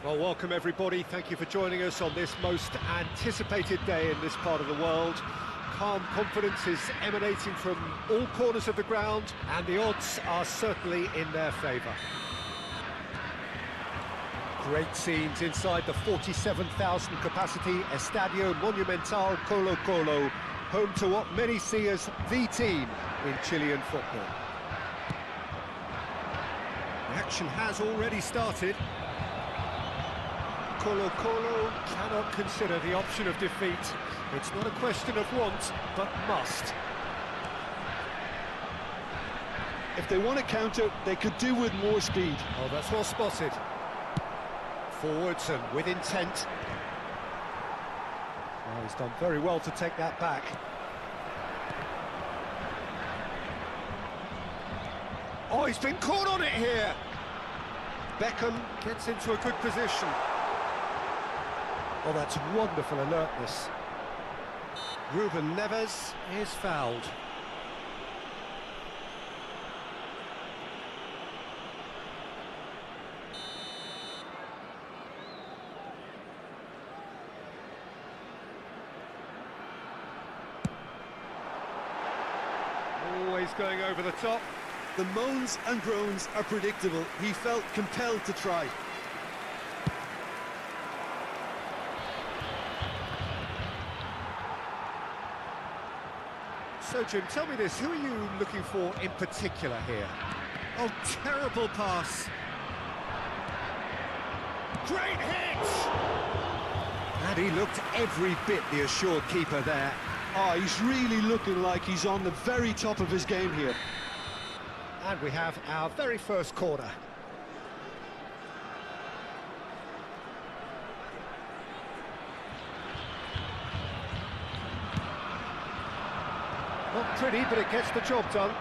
Well, welcome everybody. Thank you for joining us on this most anticipated day in this part of the world. Calm confidence is emanating from all corners of the ground, and the odds are certainly in their favour. Great scenes inside the 47,000 capacity Estadio Monumental Colo-Colo, home to what many see as the team in Chilean football. The action has already started. Colo-Colo cannot consider the option of defeat. It's not a question of want, but must. If they want to counter, they could do with more speed. Oh, that's well spotted. Forwards and with intent. Well, he's done very well to take that back. Oh, he's been caught on it here. Beckham gets into a good position. Oh, that's wonderful alertness. Ruben Neves is fouled. Always going over the top. The moans and groans are predictable. He felt compelled to try. So, Jim, tell me this, who are you looking for in particular here? Oh, terrible pass. Great hit! And he looked every bit the assured keeper there. Oh, he's really looking like he's on the very top of his game here. And we have our very first corner. Not pretty, but it gets the job done.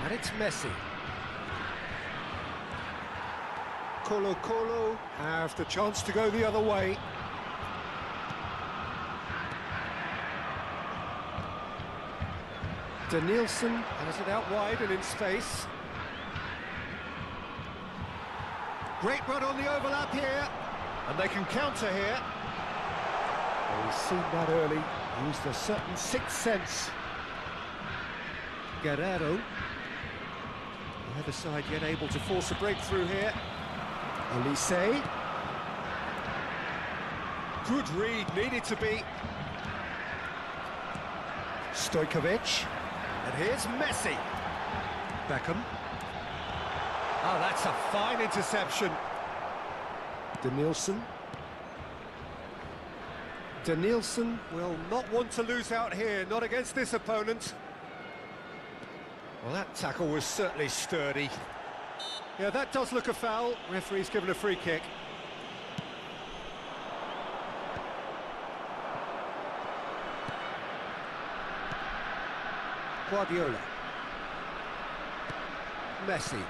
And it's Messi. Colo-Colo have the chance to go the other way. Danielson has it out wide and in space. Great run on the overlap here. And they can counter here. Well, we've seen that early. Used a certain sixth sense. Guerrero. The other side yet able to force a breakthrough here. Olise. Good read, needed to be. Stojkovic. And here's Messi. Beckham. Oh, that's a fine interception. Danielson. Danielson will not want to lose out here, not against this opponent. Well, that tackle was certainly sturdy. Yeah, that does look a foul. Referee's given a free kick. Guardiola. Messi.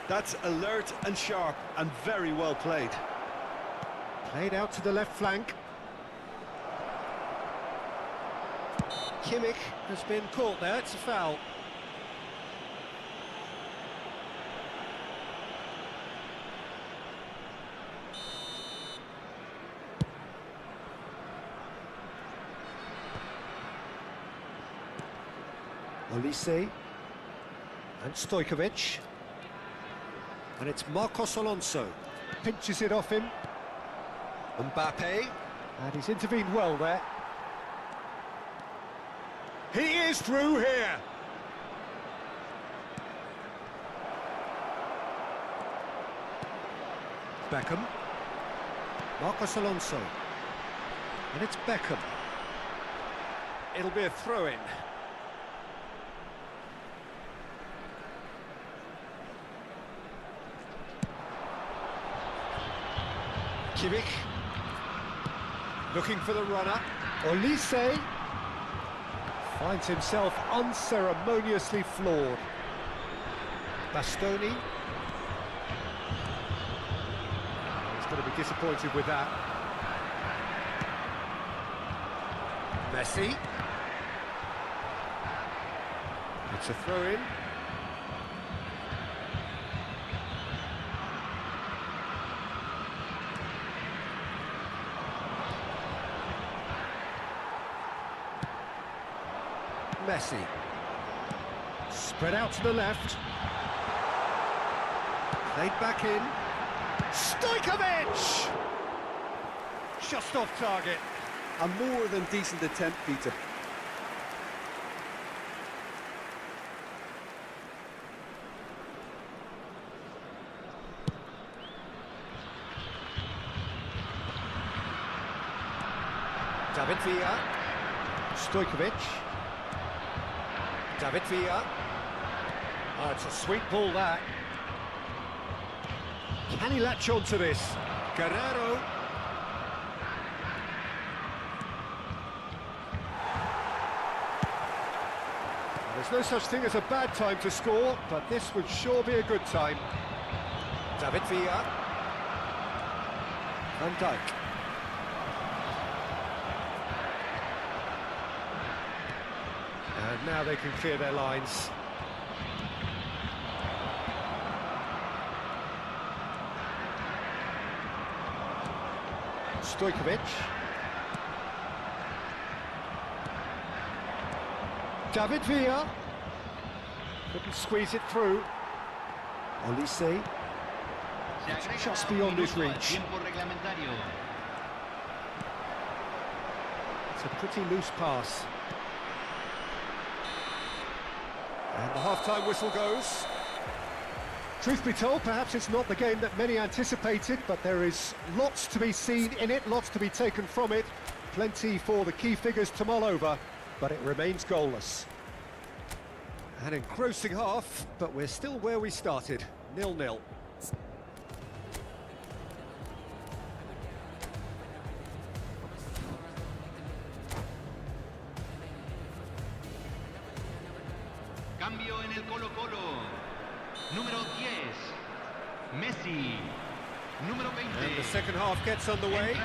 That's alert and sharp and very well played. Played out to the left flank. Kimmich has been caught there, it's a foul. Olise and Stojkovic. And it's Marcos Alonso. pinches it off him. Mbappe, and he's intervened well there. He is through here. Beckham. Marcos Alonso. And it's Beckham. It'll be a throw-in. Kimmich. Looking for the runner. Olise finds himself unceremoniously floored. Bastoni. He's going to be disappointed with that. Messi. It's a throw-in. Messi. Spread out to the left. Played back in. Stojkovic! Just off target. A more than decent attempt, Peter. David Villa. Stojkovic. David Villa. Oh, it's a sweet ball, that. Can he latch on to this? Guerrero. There's no such thing as a bad time to score, but this would sure be a good time. David Villa. Van Dijk. And now they can clear their lines. Stojkovic. David Villa. Couldn't squeeze it through. Olise. It's just beyond his reach. It's a pretty loose pass. And the half-time whistle goes. Truth be told, perhaps it's not the game that many anticipated, but there is lots to be seen in it, lots to be taken from it. Plenty for the key figures to mull over, but it remains goalless. An engrossing half, but we're still where we started, 0-0. Cambio en el Colo-Colo. Número 10, Messi. Número 20. And the second half gets underway.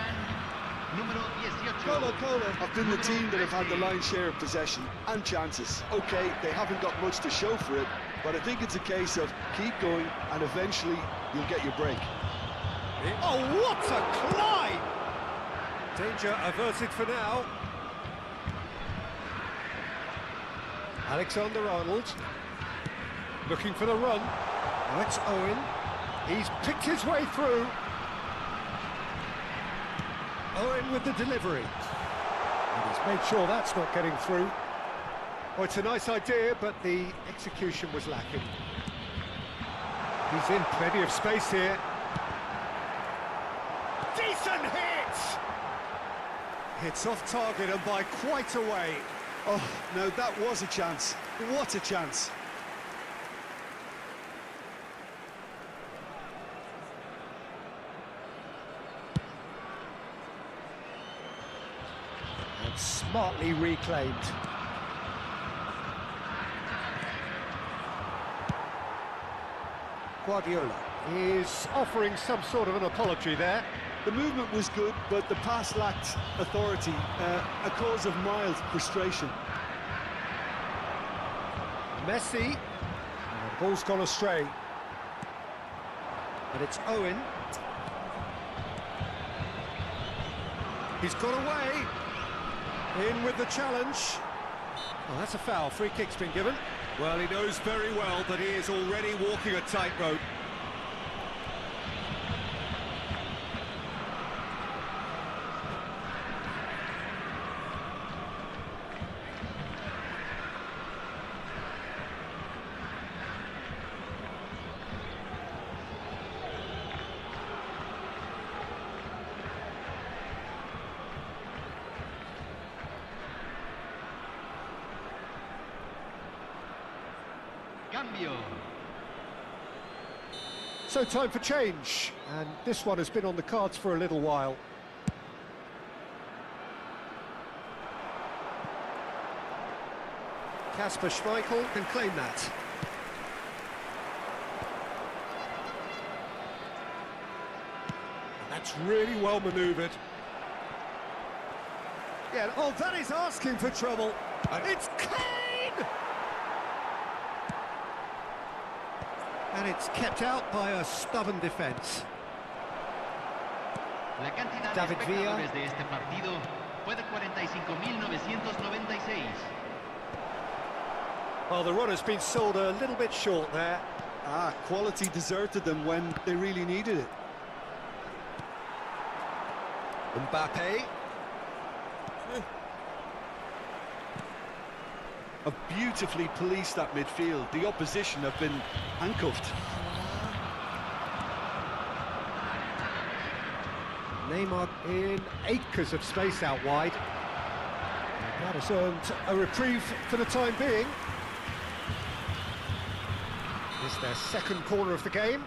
Número 18. Colo-Colo have been the team that have had the lion's share of possession and chances. OK, they haven't got much to show for it, but I think it's a case of keep going and eventually you'll get your break. Oh, what a climb! Danger averted for now. Alexander-Arnold, looking for the run. Oh, it's Owen. He's picked his way through. Owen with the delivery. And he's made sure that's not getting through. Oh, it's a nice idea, but the execution was lacking. He's in plenty of space here. Decent hit! Hits off target and by quite a way. Oh, no, that was a chance. What a chance. And smartly reclaimed. Guardiola is offering some sort of an apology there. The movement was good, but the pass lacked authority, a cause of mild frustration. Messi. The ball's gone astray. And it's Owen. He's got away. In with the challenge. Oh, that's a foul. Free kick's been given. Well, he knows very well that he is already walking a tightrope. Cambio. So time for change, and this one has been on the cards for a little while. Kasper Schmeichel can claim that. That's really well manoeuvred. Yeah, oh, that is asking for trouble. And it's Kane! And it's kept out by a stubborn defence. La cantidad de David Villa. espectadores de este partido fue de 45.996. Well, the run has been sold a little bit short there. Quality deserted them when they really needed it. Mbappe. Have beautifully policed that midfield. The opposition have been handcuffed. Neymar in acres of space out wide. And that has earned a reprieve for the time being. It's their second corner of the game.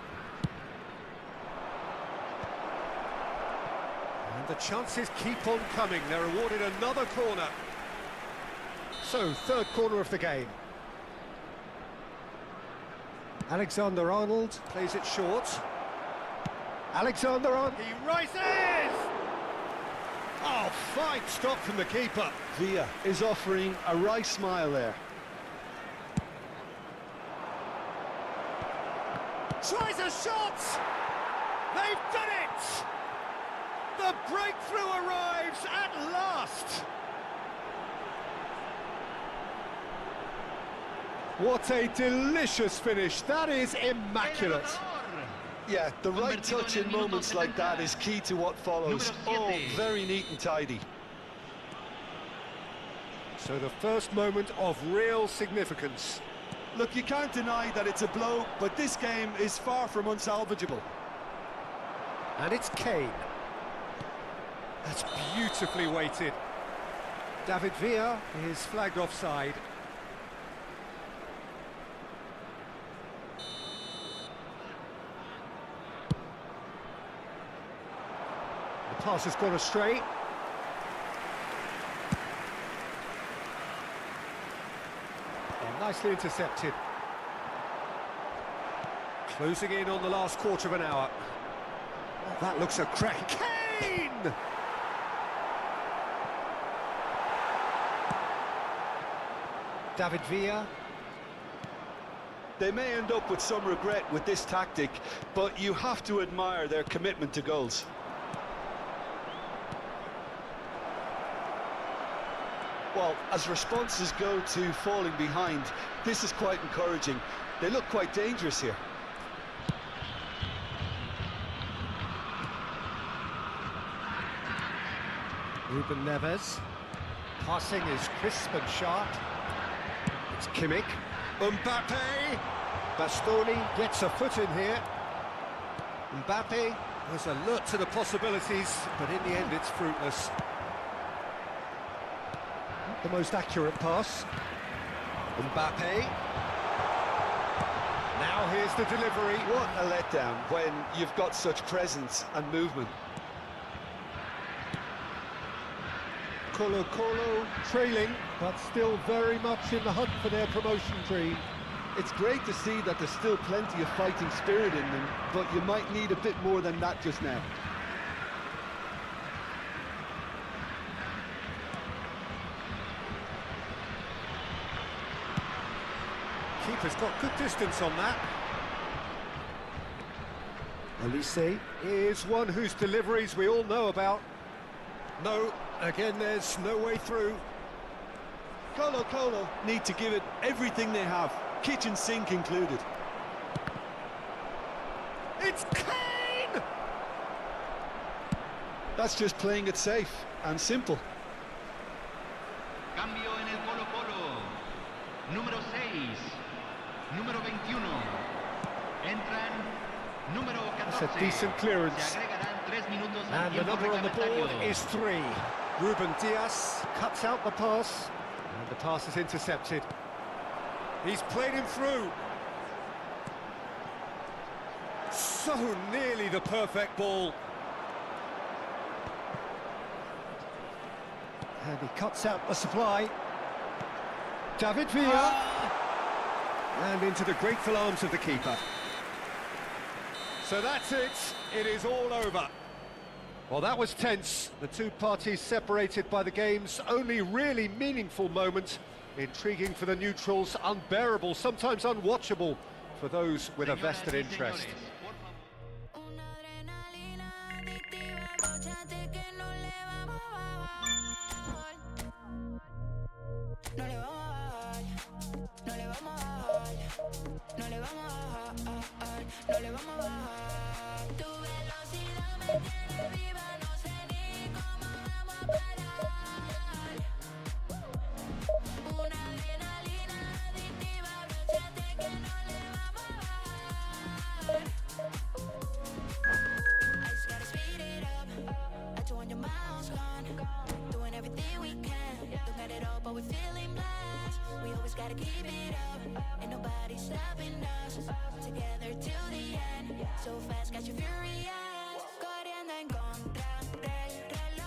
And the chances keep on coming. They're awarded another corner. So, third corner of the game. Alexander-Arnold plays it short. Alexander-Arnold, he rises! Oh, fine stop from the keeper. Villa is offering a wry smile there. Tries a shot! They've done it! The breakthrough arrives at last! What a delicious finish. That is immaculate. Yeah, the right touch in moments like that is key to what follows. Oh, very neat and tidy. So the first moment of real significance. Look, you can't deny that it's a blow, but this game is far from unsalvageable. And it's Kane. That's beautifully weighted. David Villa is flagged offside. The pass has gone astray. Oh, nicely intercepted. Closing in on the last quarter of an hour. Oh, that looks a crack. Kane! David Villa. They may end up with some regret with this tactic, but you have to admire their commitment to goals. Well, as responses go to falling behind, this is quite encouraging. They look quite dangerous here. Ruben Neves. Passing is crisp and sharp. It's Kimmich. Mbappe. Bastoni gets a foot in here. Mbappe was alert to the possibilities, but in the end it's fruitless. Not the most accurate pass. Mbappe. Now here's the delivery. What a letdown when you've got such presence and movement. Colo-Colo trailing, but still very much in the hunt for their promotion dream. It's great to see that there's still plenty of fighting spirit in them, but you might need a bit more than that just now. Keeper's got good distance on that. Elise is one whose deliveries we all know about. No, again there's no way through. Colo-Colo need to give it everything they have, kitchen sink included. It's Kane! That's just playing it safe and simple. Cambio en el Colo-Colo. Número 6. Número 21. Entran número 14. That's a decent clearance. Se agregarán 3 minutos al And the tiempo number on the board reglamentario. is 3. Ruben Dias cuts out the pass, and the pass is intercepted. He's played him through. So nearly the perfect ball. And he cuts out the supply. David Villa. And into the grateful arms of the keeper. So that's it. It is all over. Well, that was tense. The two parties separated by the game's only really meaningful moment. Intriguing for the neutrals, unbearable, sometimes unwatchable for those with a vested interest. Gotta keep it up, ain't nobody stopping us. Together till the end, so fast, got you furious. Corriendo en contra del reloj.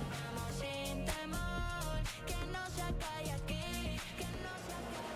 Vamos sin temor, que no se acabe aquí, que no se acabe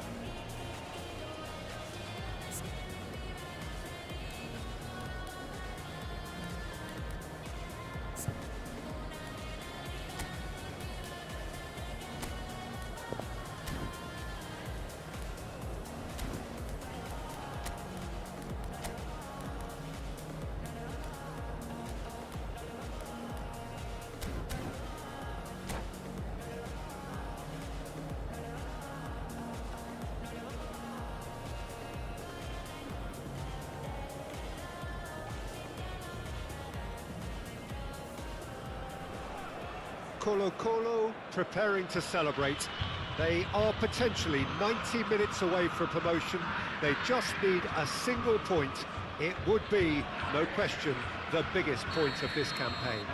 Colo preparing to celebrate. They are potentially 90 minutes away from promotion. They just need a single point. It would be, no question, the biggest point of this campaign.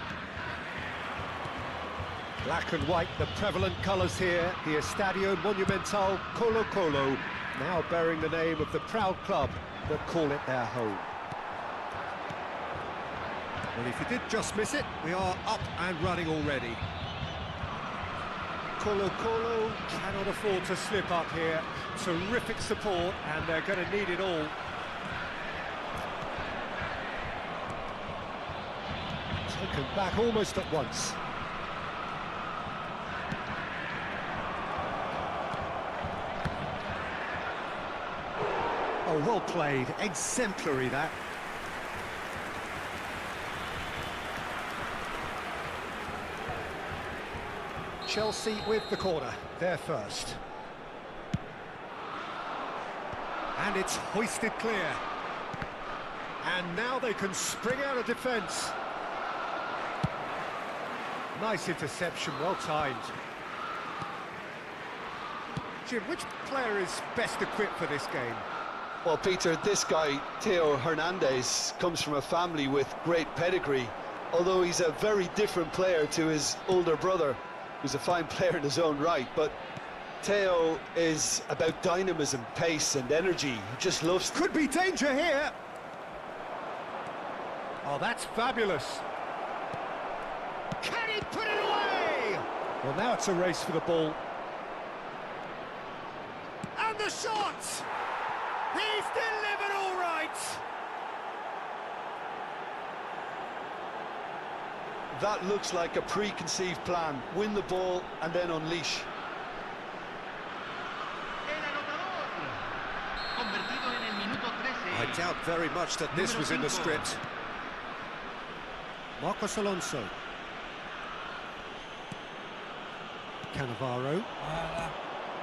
Black and white, the prevalent colours here. The Estadio Monumental Colo, now bearing the name of the proud club that call it their home. Well, if you did just miss it, we are up and running already. Colo cannot afford to slip up here. Terrific support, and they're going to need it all. Taken back almost at once. Oh, well played. Exemplary, that. Chelsea with the corner, they're first. And it's hoisted clear. And now they can spring out of defence. Nice interception, well timed. Jim, which player is best equipped for this game? Well, Peter, this guy, Theo Hernandez, comes from a family with great pedigree, although he's a very different player to his older brother, who's a fine player in his own right. But Theo is about dynamism, pace and energy. He just loves... Could be danger here! Oh, that's fabulous. Can he put it away? Well, now it's a race for the ball. And the shot! He's delivered all right! That looks like a preconceived plan. Win the ball and then unleash. I doubt very much that this was in the script. Marcos Alonso. Cannavaro.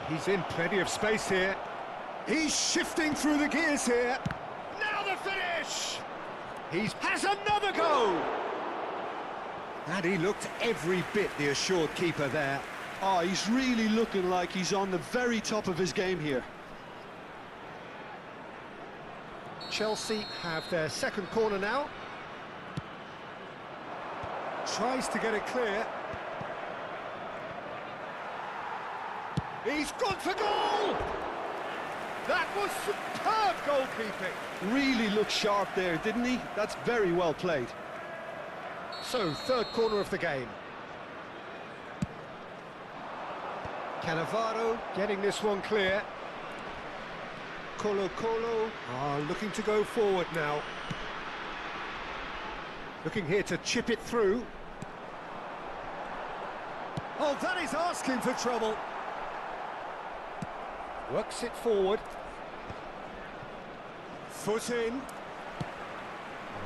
He's in plenty of space here. He's shifting through the gears here. Now the finish! He has another go! And he looked every bit the assured keeper there. Oh, he's really looking like he's on the very top of his game here. Chelsea have their second corner now. Tries to get it clear. He's gone for goal! That was superb goalkeeping. Really looked sharp there, didn't he? That's very well played. So, third corner of the game. Cannavaro getting this one clear. Colo are looking to go forward now. Looking here to chip it through. Oh, that is asking for trouble. Works it forward. Foot in. Well,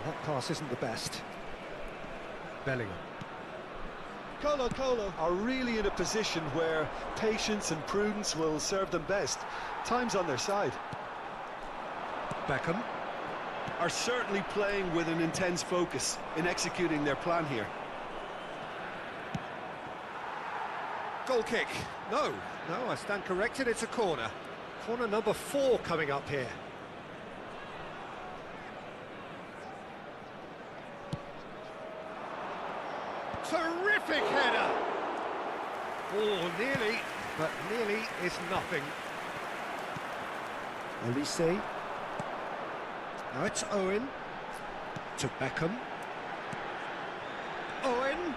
that pass isn't the best. Bellingham. Colo are really in a position where patience and prudence will serve them best. Time's on their side. Beckham. Are certainly playing with an intense focus in executing their plan here. Goal kick. No, I stand corrected, it's a corner. Corner number 4 coming up here. Terrific header! Oh, nearly, but nearly is nothing. Olise. Now it's Owen. To Beckham. Owen.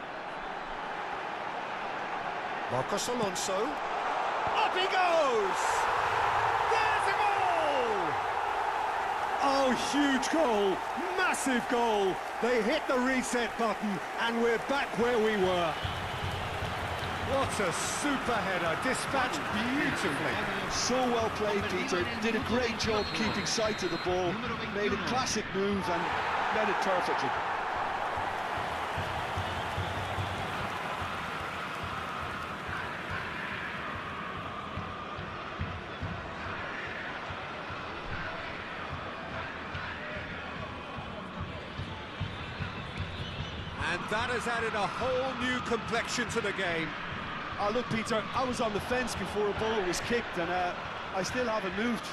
Marcos Alonso. Up he goes! There's a goal! Oh, huge goal! Massive goal! They hit the reset button and we're back where we were. What a super header, dispatched beautifully. So well played, Peter. Did a great job keeping sight of the ball. Made a classic move and met it perfectly. And that has added a whole new complexion to the game. Look, Peter, I was on the fence before a ball was kicked and I still haven't moved.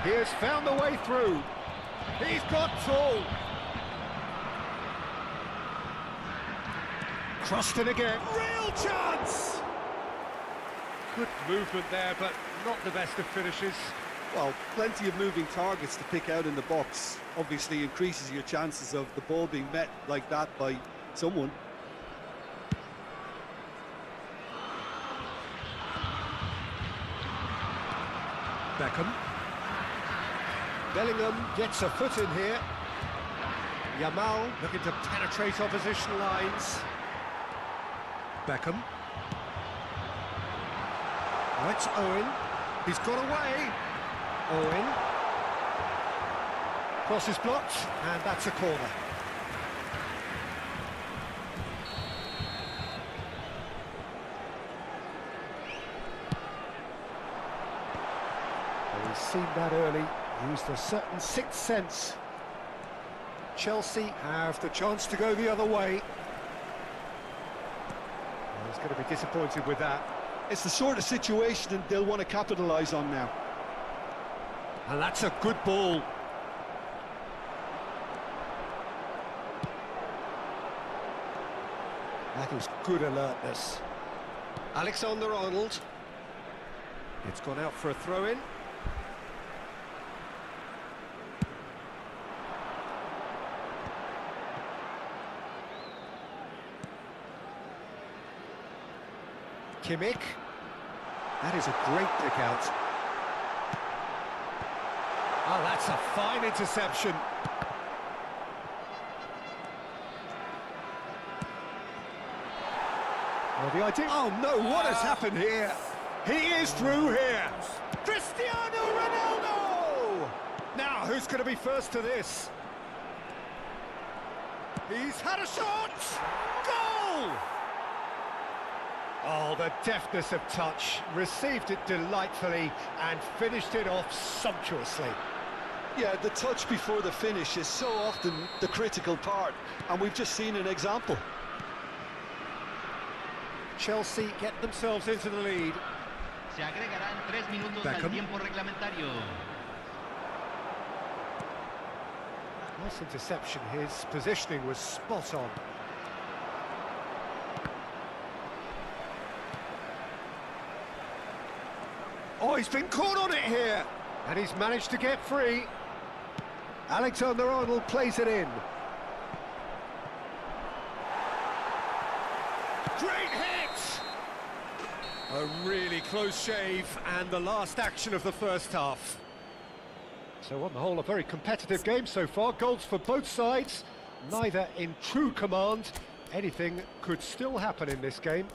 He has found the way through. He's got tall. Crossed in again. Real chance! Good movement there, but not the best of finishes. Well, plenty of moving targets to pick out in the box. Obviously increases your chances of the ball being met like that by someone. Beckham. Bellingham gets a foot in here. Yamal looking to penetrate opposition lines. Beckham. Now it's Owen. He's got away. Owen. Cross is blocked, and that's a corner. Well, he's seen that early, used a certain sixth sense. Chelsea have the chance to go the other way. Well, he's going to be disappointed with that. It's the sort of situation that they'll want to capitalise on now. And that's a good ball. That is good alertness. Alexander-Arnold. It's gone out for a throw-in. Kimmich. That is a great pick out. Oh, that's a fine interception. Well, the idea... Oh, no, what has happened here? He is through here. Cristiano Ronaldo! Now, who's going to be first to this? He's had a shot! Goal! Oh, the deftness of touch. Received it delightfully and finished it off sumptuously. Yeah, the touch before the finish is so often the critical part, and we've just seen an example. Chelsea get themselves into the lead. Se agregarán 3 minutos Beckham. al tiempo reglamentario. Nice interception. His positioning was spot on. Oh, he's been caught on it here. And he's managed to get free. Alexander-Arnold plays it in. Great hit! A really close shave, and the last action of the first half. So on the whole, a very competitive game so far. Goals for both sides, neither in true command. Anything could still happen in this game.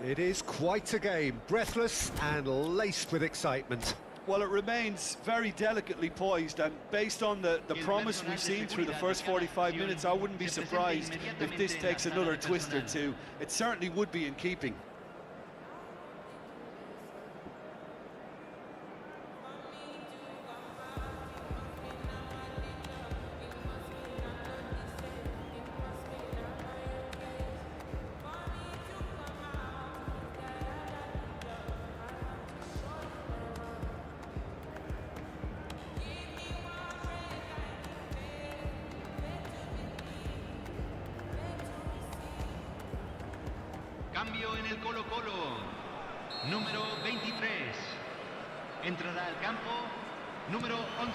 It is quite a game, breathless and laced with excitement. Well, it remains very delicately poised, and based on the promise we've seen through the first 45 minutes, I wouldn't be surprised if this takes another twist or two. It certainly would be in keeping. Cambio en el Colo-Colo. Número 23. Entrará al campo. Número 11.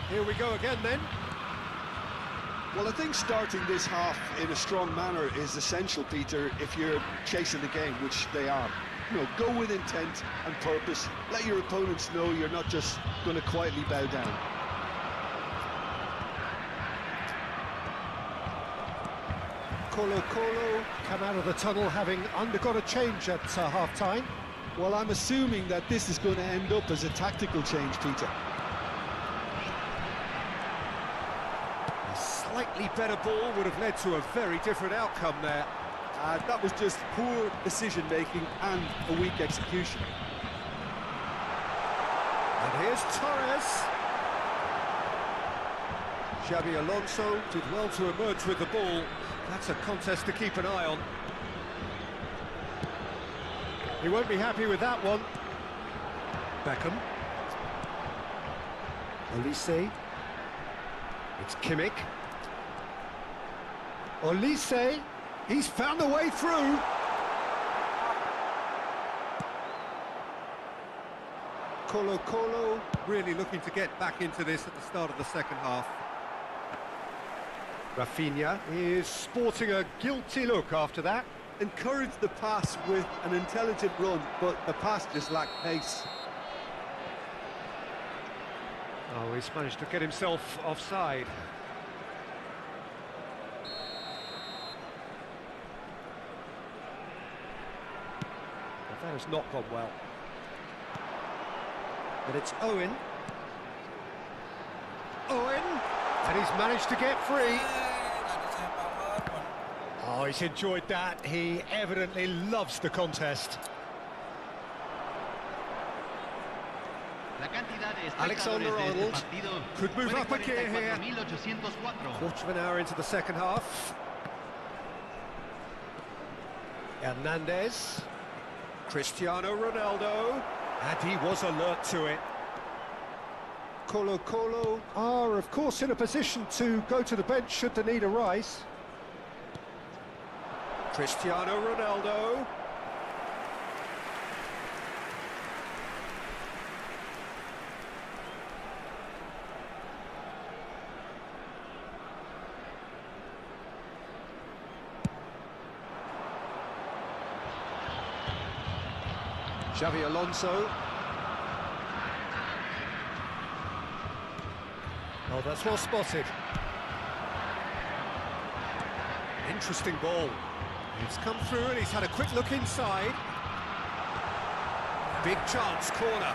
Here we go again then. Well, I think starting this half in a strong manner is essential, Peter, if you're chasing the game, which they are. You know, go with intent and purpose. Let your opponents know you're not just going to quietly bow down. Colo-Colo come out of the tunnel having undergone a change at half-time. Well, I'm assuming that this is going to end up as a tactical change, Peter. A slightly better ball would have led to a very different outcome there. That was just poor decision-making and a weak execution. And here's Torres. Xabi Alonso did well to emerge with the ball. That's a contest to keep an eye on. He won't be happy with that one. Beckham. Olise. It's Kimmich. Olise. He's found a way through. Colo-Colo really looking to get back into this at the start of the second half. Rafinha is sporting a guilty look after that. Encouraged the pass with an intelligent run, but the pass just lacked pace. Oh, he's managed to get himself offside. Well, that has not gone well. But it's Owen. Owen! And he's managed to get free. Oh, he's enjoyed that. He evidently loves the contest. Alexander-Arnold could move up a gear here. Quarter of an hour into the second half. Hernandez. Cristiano Ronaldo. And he was alert to it. Colo-Colo are, of course, in a position to go to the bench should the need arise. Cristiano Ronaldo. Xabi Alonso. Oh, that's well spotted. Interesting ball. It's come through and he's had a quick look inside. Big chance, corner.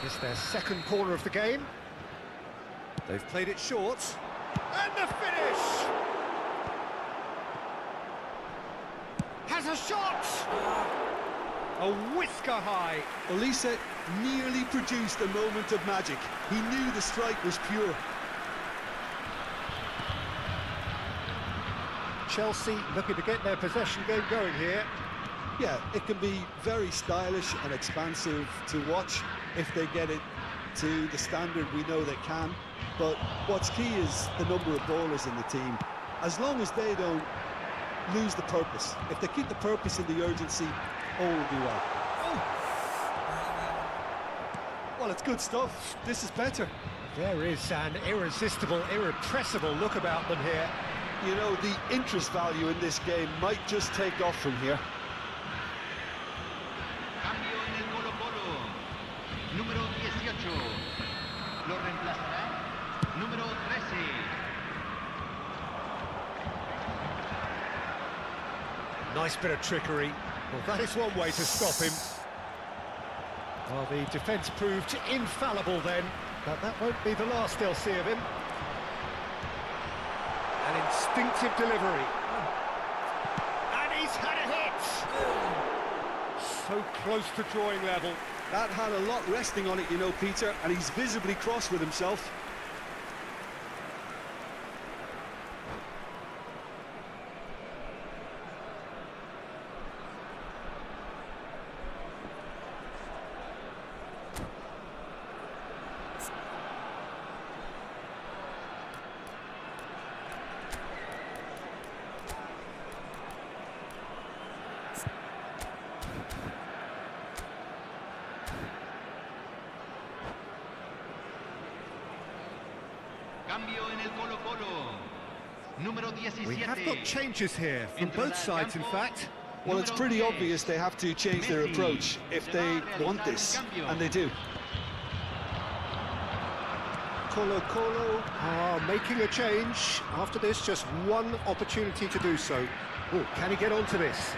It's their second corner of the game. They've played it short. And the finish! Has a shot! A whisker high. Olise nearly produced a moment of magic. He knew the strike was pure. Chelsea looking to get their possession game going here. Yeah, it can be very stylish and expansive to watch if they get it to the standard we know they can. But what's key is the number of ballers in the team. As long as they don't lose the purpose. If they keep the purpose and the urgency, all will be well. Well, it's good stuff. This is better. There is an irresistible, irrepressible look about them here. You know, the interest value in this game might just take off from here. Cambio en el Colo-Colo. Número 18. Lo reemplazará número 13. Nice bit of trickery. Well, that is one way to stop him. Well, the defence proved infallible then, but that won't be the last they'll see of him. An instinctive delivery. And he's had a hit! So close to drawing level. That had a lot resting on it, you know, Peter, and he's visibly cross with himself. Cambio en el Colo-Colo. Número 17. We have got changes here from both sides, in fact. Well, it's pretty obvious they have to change their approach if they want this, and they do. Colo-Colo are making a change. After this, just one opportunity to do so. Oh, can he get onto this?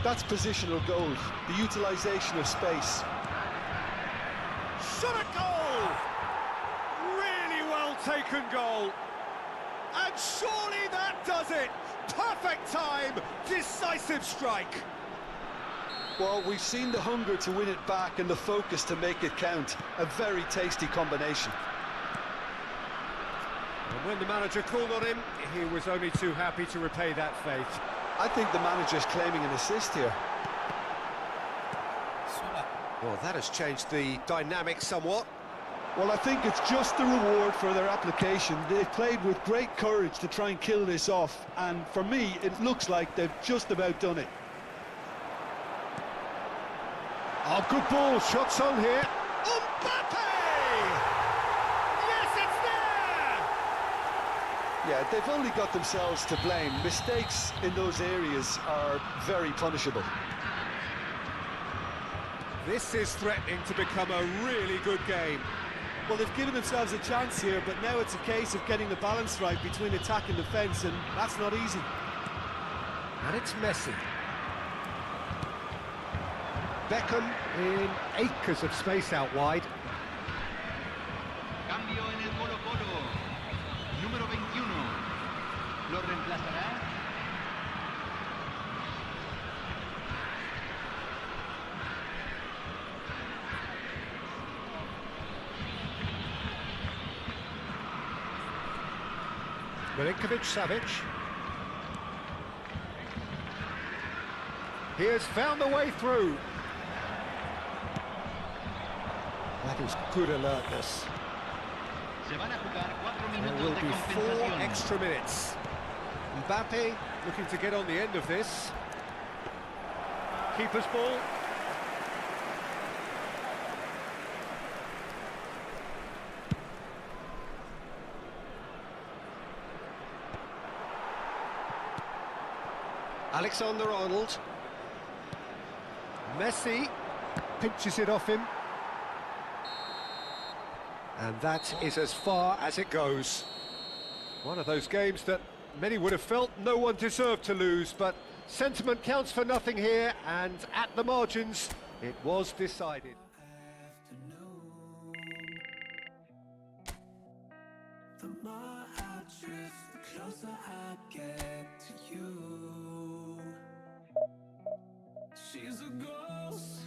That's positional goal, the utilisation of space. Shot a goal! Really well taken goal. And surely that does it! Perfect time, decisive strike. Well, we've seen the hunger to win it back and the focus to make it count. A very tasty combination. And when the manager called on him, he was only too happy to repay that faith. I think the manager's claiming an assist here. Well, that has changed the dynamic somewhat. Well, I think it's just the reward for their application. They've played with great courage to try and kill this off, and for me, it looks like they've just about done it. Oh, good ball, shots on here. Mbappe! Yes, it's there! Yeah, they've only got themselves to blame. Mistakes in those areas are very punishable. This is threatening to become a really good game. Well, they've given themselves a chance here, but now it's a case of getting the balance right between attack and defence, and that's not easy. And it's Messi. Beckham in acres of space out wide. Cambio en el Colo-Colo. Número 21. Lo reemplazará Milinkovic-Savic. He has found the way through. That is good alertness. Se van a jugar 4 There minutos will de be 4 compensación. extra minutes. Mbappe looking to get on the end of this. Keeper's ball. Alexander-Arnold. Messi pinches it off him. And that is as far as it goes. One of those games that many would have felt no one deserved to lose, but sentiment counts for nothing here, and at the margins, it was decided. The more I drift, the closer I get to you. She's a ghost,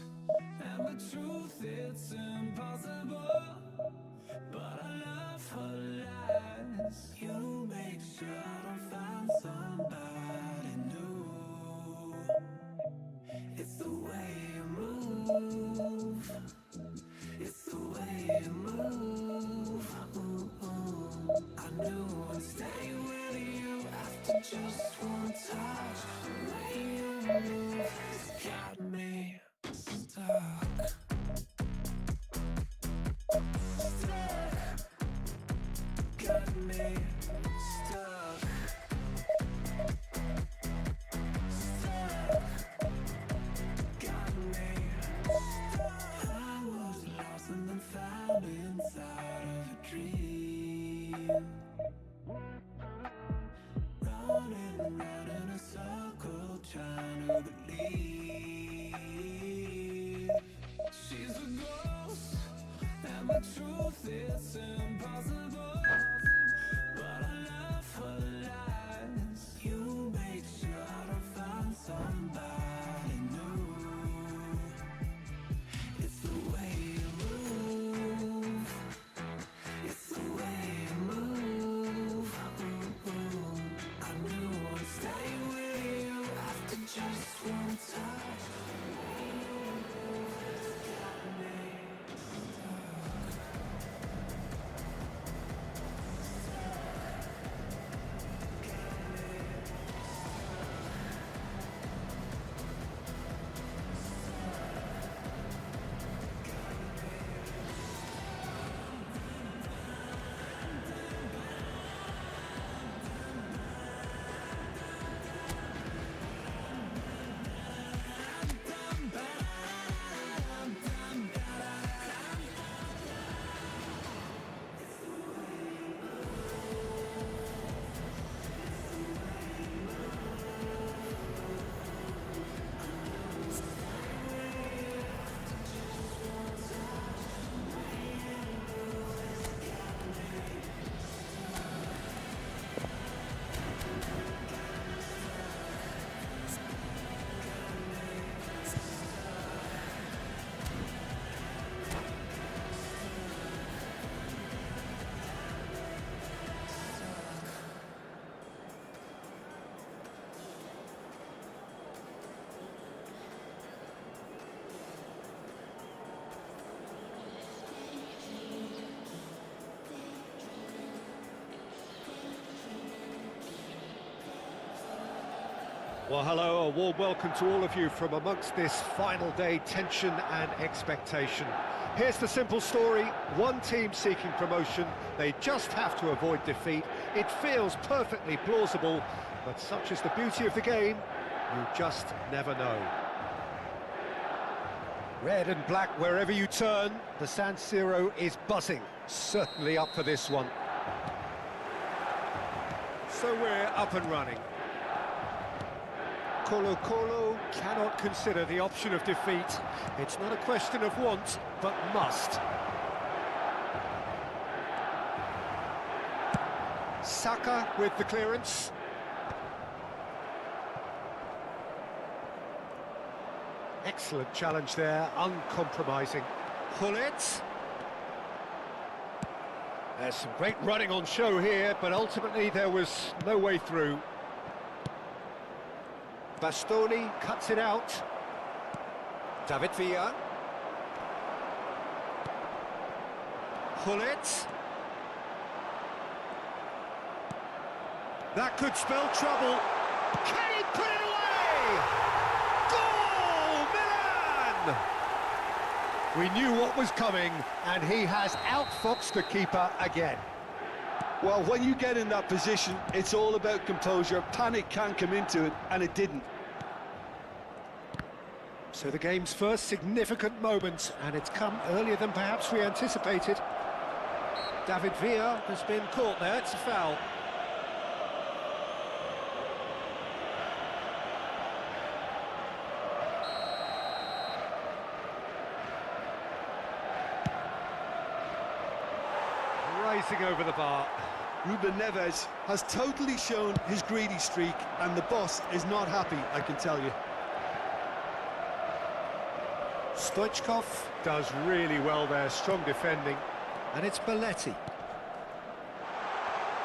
and the truth, it's impossible. But I love her lies. You make sure I don't find somebody new. It's the way you move. It's the way you move. I knew I'd stay just one touch, the way you move has got me stuck. Got me stuck. Got me stuck. I was lost and then found inside of a dream. Running around in a circle, trying to believe she's a ghost, and the truth is impossible. But I love her lies. You made sure to find somebody new. It's the way you move. It's the way you move. I knew I'd stay with you after just one touch. Well, hello, a warm welcome to all of you from amongst this final day tension and expectation. Here's the simple story: one team seeking promotion, they just have to avoid defeat. It feels perfectly plausible, but such is the beauty of the game, you just never know. Red and black wherever you turn, the San Siro is buzzing, certainly up for this one. So we're up and running. Colo-Colo cannot consider the option of defeat. It's not a question of want, but must. Saka with the clearance. Excellent challenge there, uncompromising. Hullet. There's some great running on show here, but ultimately there was no way through. Bastoni cuts it out. David Villa. Hullet. That could spell trouble. Can he put it away? Goal, Milan! We knew what was coming, and he has outfoxed the keeper again. Well, when you get in that position, it's all about composure. Panic can come into it, and it didn't. So the game's first significant moment, and it's come earlier than perhaps we anticipated. David Villa has been caught there, it's a foul. Rising over the bar. Ruben Neves has totally shown his greedy streak, and the boss is not happy, I can tell you. Stoichkov does really well there, strong defending, and it's Belletti.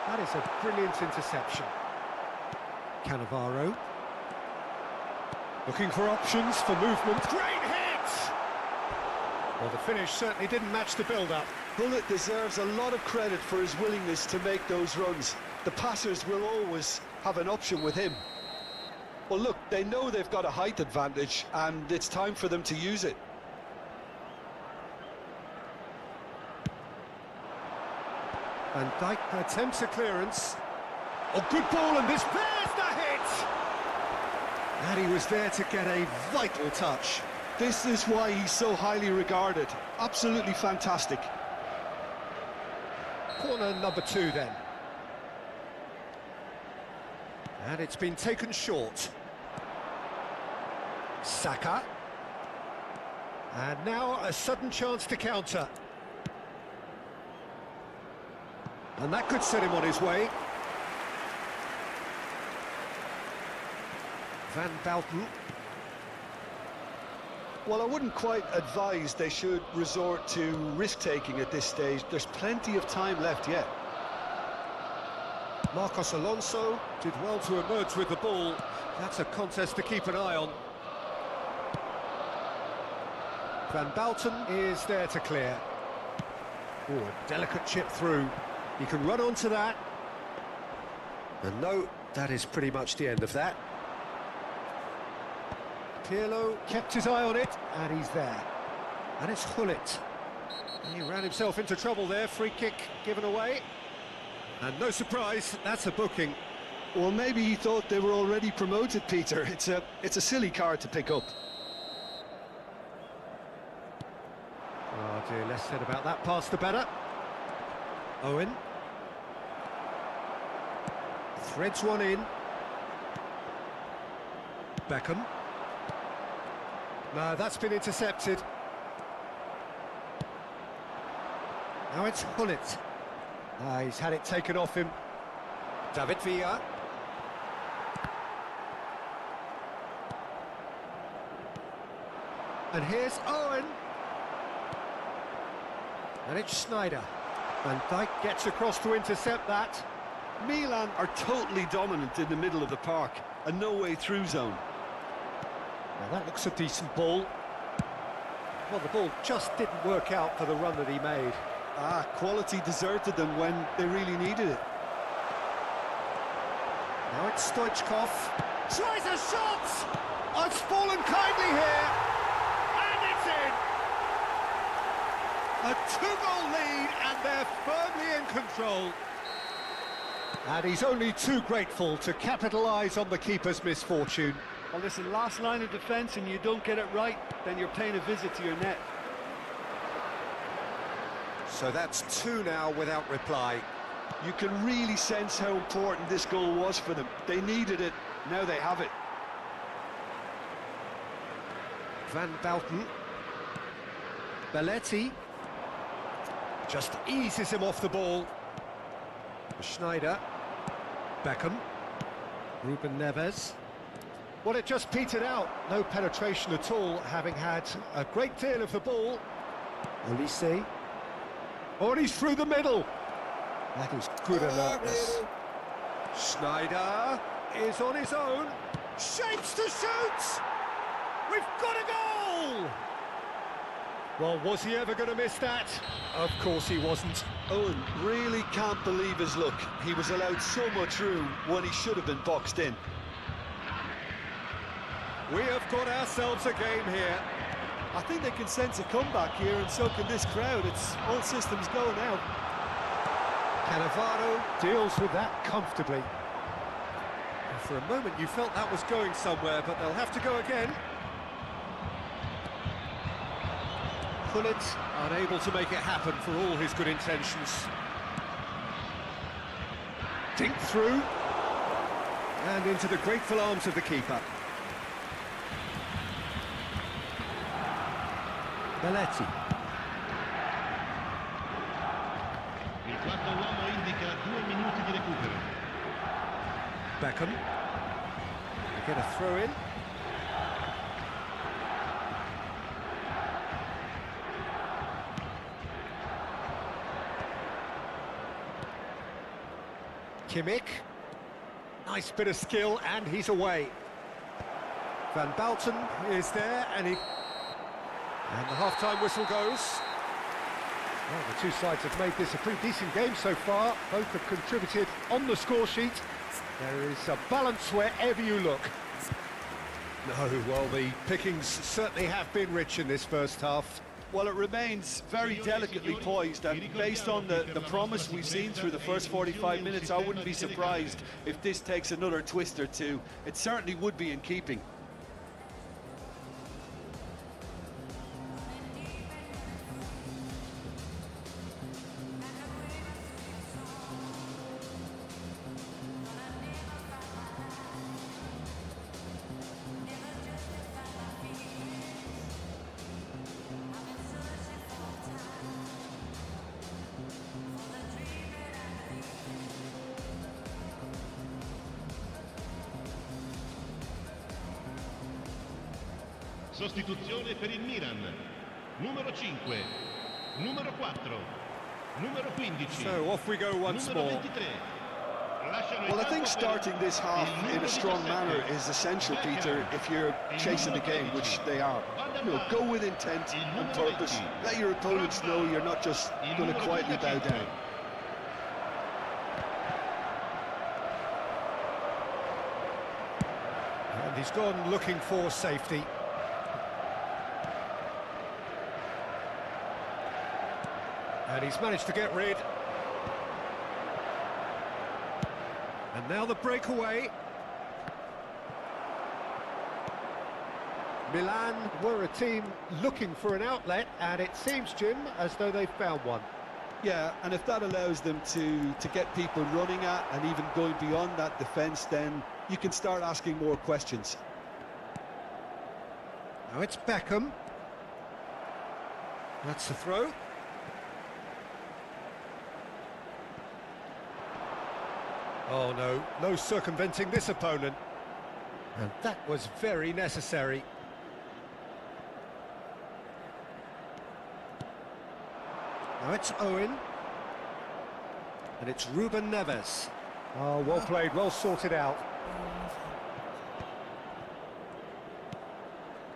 That is a brilliant interception. Cannavaro. Looking for options for movement. Great hit! Well, the finish certainly didn't match the build-up. Bullet deserves a lot of credit for his willingness to make those runs. The passers will always have an option with him. Well, look, they know they've got a height advantage, and it's time for them to use it. Van Dijk attempts a clearance. Oh, good ball, and this there's the hit! And he was there to get a vital touch. This is why he's so highly regarded. Absolutely fantastic. Corner number 2 then. And it's been taken short. Saka. And now a sudden chance to counter. And that could set him on his way. Van Bouten. Well, I wouldn't quite advise they should resort to risk-taking at this stage. There's plenty of time left yet. Marcos Alonso did well to emerge with the ball. That's a contest to keep an eye on. Van Bouten is there to clear. Oh, a delicate chip through. He can run onto that. And no, that is pretty much the end of that. Pirlo kept his eye on it, and he's there. And it's Gullit. He ran himself into trouble there, free kick given away. And no surprise, that's a booking. Well, maybe he thought they were already promoted, Peter. It's a silly card to pick up. Oh dear, less said about that pass the better. Owen. Threads one in. Beckham. No, that's been intercepted. Now it's Gullit. He's had it taken off him. David Villa. And here's Owen. And it's Schneider. Van Dijk gets across to intercept that. Milan are totally dominant in the middle of the park. A no-way-through zone. Now that looks a decent ball. Well, the ball just didn't work out for the run that he made. Quality deserted them when they really needed it. Now it's Stoichkov. Tries a shot! Oh, it's fallen kindly here. And it's in! A 2-goal lead, and they're firmly in control. And he's only too grateful to capitalise on the keeper's misfortune. Well, listen, last line of defence and you don't get it right, then you're paying a visit to your net. So that's 2 now without reply. You can really sense how important this goal was for them. They needed it, now they have it. Van Bouten. Belletti. Just eases him off the ball. Schneider. Beckham. Ruben Neves. Well, it just petered out. No penetration at all, having had a great deal of the ball. Olise. Oh, and he's through the middle. That is good alertness. Schneider is on his own. Shapes to shoot! We've got a goal! Well, was he ever going to miss that? Of course he wasn't. Owen really can't believe his luck. He was allowed so much room when he should have been boxed in. We have got ourselves a game here. I think they can sense a comeback here, and so can this crowd. It's all systems go now. Cannavaro deals with that comfortably. And for a moment you felt that was going somewhere, but they'll have to go again. Gullit unable to make it happen for all his good intentions. Dink through. And into the grateful arms of the keeper. Belletti. Il quarto uomo indica 2 minuti di recupero. Beckham. They get a throw in. Kimmich. Nice bit of skill, and he's away. Van Bouten is there, and the half-time whistle goes. Well, the two sides have made this a pretty decent game so far. Both have contributed on the score sheet. There is a balance wherever you look. No, well, the pickings certainly have been rich in this first half. Well, it remains very delicately poised, and based on the promise we've seen through the first 45 minutes, I wouldn't be surprised if this takes another twist or two. It certainly would be in keeping. Sostituzione per il Milan. Numero 5, numero 4, numero 15. So off we go once numero more. 23. Lasciano Well, I il think campo starting per this half il in numero a strong 17. manner is essential, Peter, if you're chasing the game, which they are. You know, go with intent and purpose. Let your opponents know you're not just going to quietly bow down. And he's gone looking for safety. And he's managed to get rid. And now the breakaway. Milan were a team looking for an outlet, and it seems, Jim, as though they've found one. Yeah, and if that allows them to get people running at and even going beyond that defence, then you can start asking more questions. Now it's Beckham. That's the throw. Oh no, no circumventing this opponent. And that was very necessary. Now it's Owen. And it's Ruben Neves. Oh, well played, well sorted out.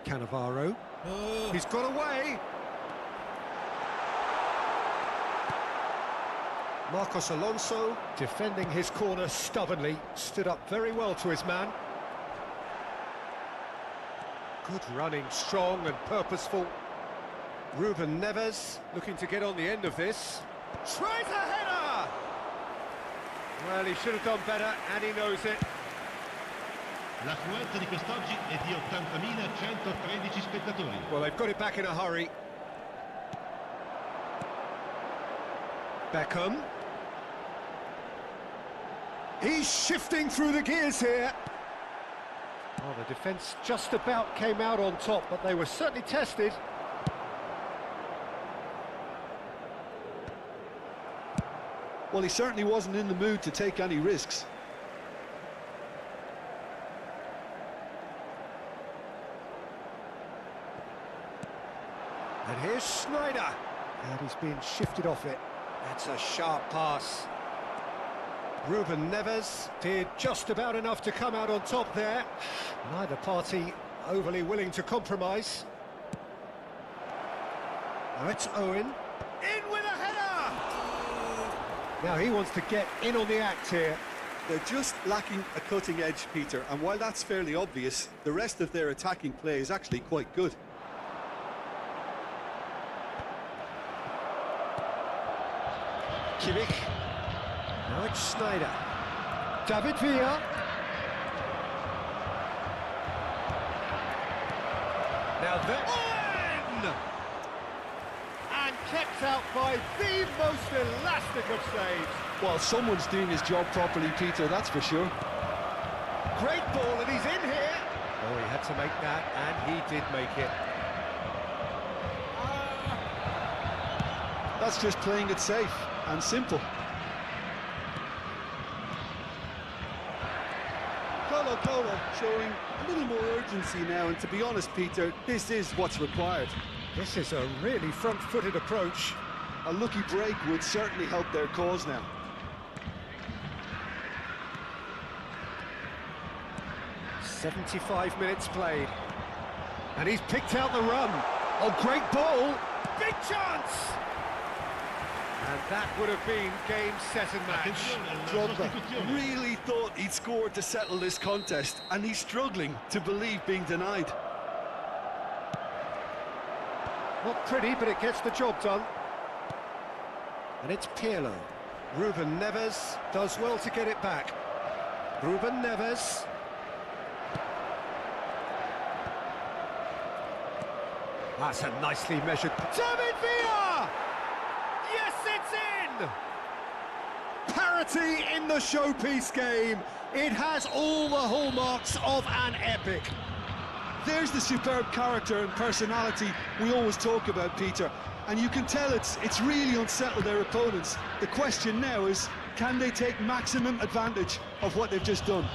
Cannavaro. He's got away. Marcos Alonso, defending his corner stubbornly, stood up very well to his man. Good running, strong and purposeful. Ruben Neves, looking to get on the end of this. Tries a header! Well, he should have done better, and he knows it. L'affluenza di quest'oggi è di 80.113 spettatori. Well, they've got it back in a hurry. Beckham. He's shifting through the gears here. Oh, the defence just about came out on top, but they were certainly tested. Well, he certainly wasn't in the mood to take any risks. And here's Schneider. And he's being shifted off it. That's a sharp pass. Ruben Neves did just about enough to come out on top there. Neither party overly willing to compromise. Now it's Owen. In with a header! Now he wants to get in on the act here. They're just lacking a cutting edge, Peter, and while that's fairly obvious, the rest of their attacking play is actually quite good. Kimmich. Now it's Schneider. David Villa. Now Owen! And kept out by the most elastic of saves. Well, someone's doing his job properly, Peter, that's for sure. Great ball, and he's in here. Oh, he had to make that, and he did make it. That's just playing it safe and simple. Colo showing a little more urgency now, and to be honest, Peter, this is what's required. This is a really front-footed approach. A lucky break would certainly help their cause now. "75 minutes played. And he's picked out the run. Oh, great ball. Big chance! That would have been game, set and match. Attenzione alla Drogba sostituzione. really thought he'd scored to settle this contest, and he's struggling to believe being denied. Not pretty, but it gets the job done. And it's Pirlo. Ruben Neves does well to get it back. Ruben Neves. That's a nicely measured... David Villa! Yes, it's in! Parity in the showpiece game. It has all the hallmarks of an epic. There's the superb character and personality we always talk about, Peter, and you can tell it's really unsettled their opponents. The question now is, can they take maximum advantage of what they've just done?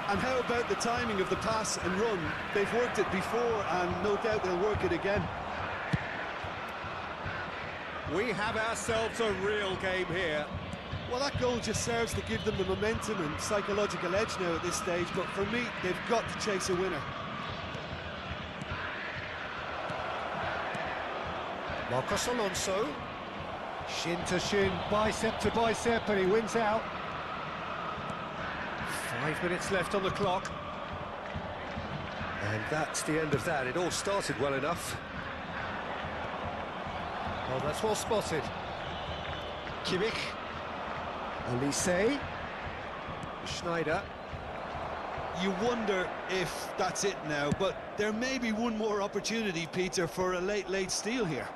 And how about the timing of the pass and run? They've worked it before, and no doubt they'll work it again. We have ourselves a real game here. Well, that goal just serves to give them the momentum and psychological edge now at this stage, but for me, they've got to chase a winner. Marcos Alonso. Shin to shin, bicep to bicep, and he wins out. 5 minutes left on the clock. And that's the end of that. It all started well enough. Oh, that's well spotted. Kimmich. Elise. Schneider. You wonder if that's it now, but there may be one more opportunity, Peter, for a late steal here.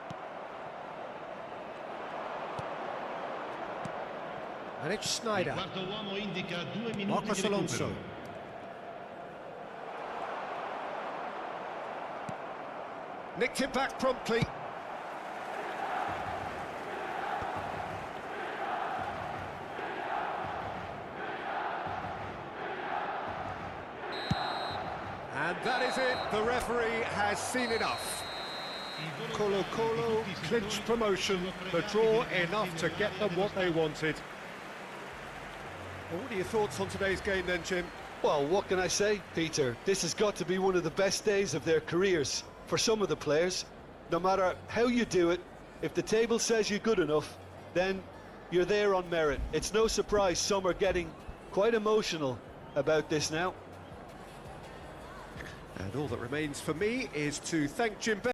And it's Il Schneider. quarto uomo indica 2 minuti Marcos di Alonso. recupero. Nicked it back promptly. And that is it. The referee has seen enough. Colo-Colo clinched promotion. The draw enough to get them what they wanted. Well, what are your thoughts on today's game then, Jim? Well, what can I say, Peter? This has got to be one of the best days of their careers for some of the players. No matter how you do it, if the table says you're good enough, then you're there on merit. It's no surprise some are getting quite emotional about this now. And all that remains for me is to thank Jim